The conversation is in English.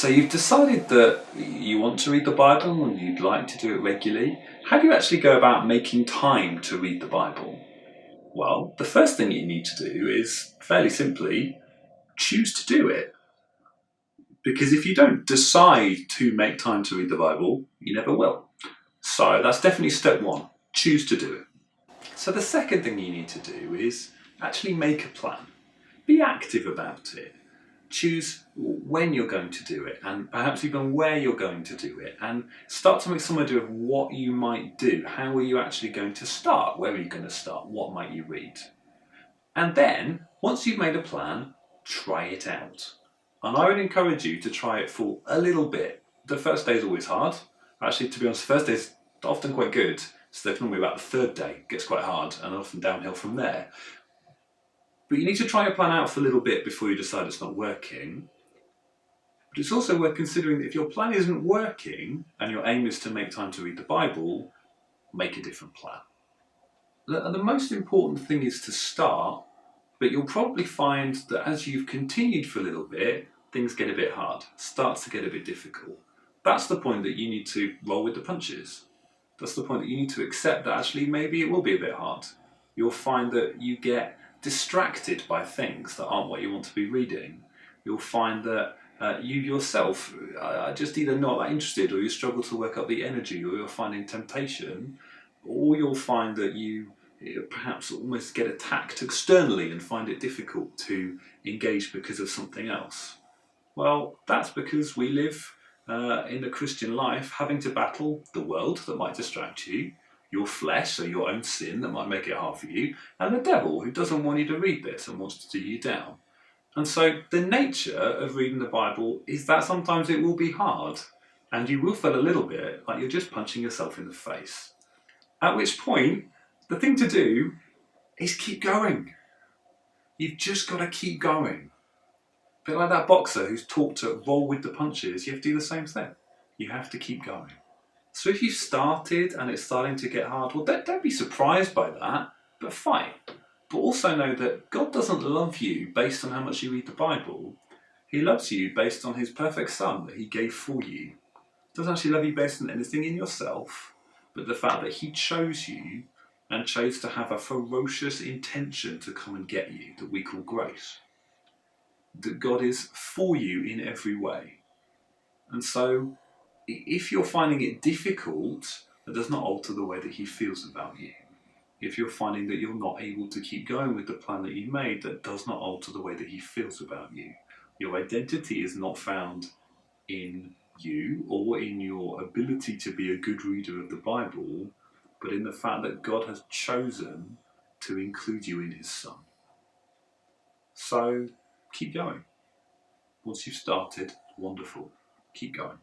So you've decided that you want to read the Bible and you'd like to do it regularly. How do you actually go about making time to read the Bible? Well, the first thing you need to do is, fairly simply, choose to do it. Because if you don't decide to make time to read the Bible, you never will. So that's definitely step one. Choose to do it. So the second thing you need to do is actually make a plan. Be active about it. Choose when you're going to do it and perhaps even where you're going to do it, and start to make some idea of what you might do. How are you actually going to start? Where are you going to start? What might you read? And then, once you've made a plan, try it out. And I would encourage you to try it for a little bit. The first day is always hard. Actually, to be honest, the first day is often quite good. So normally about the third day it gets quite hard and often downhill from there. But you need to try your plan out for a little bit before you decide it's not working. But it's also worth considering that if your plan isn't working and your aim is to make time to read the Bible, make a different plan. The most important thing is to start, but you'll probably find that as you've continued for a little bit, things get a bit hard, starts to get a bit difficult. That's the point that you need to roll with the punches. That's the point that you need to accept that actually maybe it will be a bit hard. You'll find that you get distracted by things that aren't what you want to be reading. You'll find that you yourself are just either not that interested, or you struggle to work up the energy, or you're finding temptation, or you'll find that you perhaps almost get attacked externally and find it difficult to engage because of something else. Well, that's because we live in the Christian life having to battle the world that might distract you, your flesh, so your own sin that might make it hard for you, and the devil who doesn't want you to read this and wants to do you down. And so the nature of reading the Bible is that sometimes it will be hard and you will feel a little bit like you're just punching yourself in the face. At which point, the thing to do is keep going. You've just got to keep going. A bit like that boxer who's taught to roll with the punches, you have to do the same thing. You have to keep going. So if you've started and it's starting to get hard, well, don't be surprised by that, but fight. But also know that God doesn't love you based on how much you read the Bible. He loves you based on his perfect Son that he gave for you. He doesn't actually love you based on anything in yourself, but the fact that he chose you and chose to have a ferocious intention to come and get you that we call grace. That God is for you in every way. And so, if you're finding it difficult, that does not alter the way that he feels about you. If you're finding that you're not able to keep going with the plan that you made, that does not alter the way that he feels about you. Your identity is not found in you or in your ability to be a good reader of the Bible, but in the fact that God has chosen to include you in his Son. So keep going. Once you've started, wonderful. Keep going.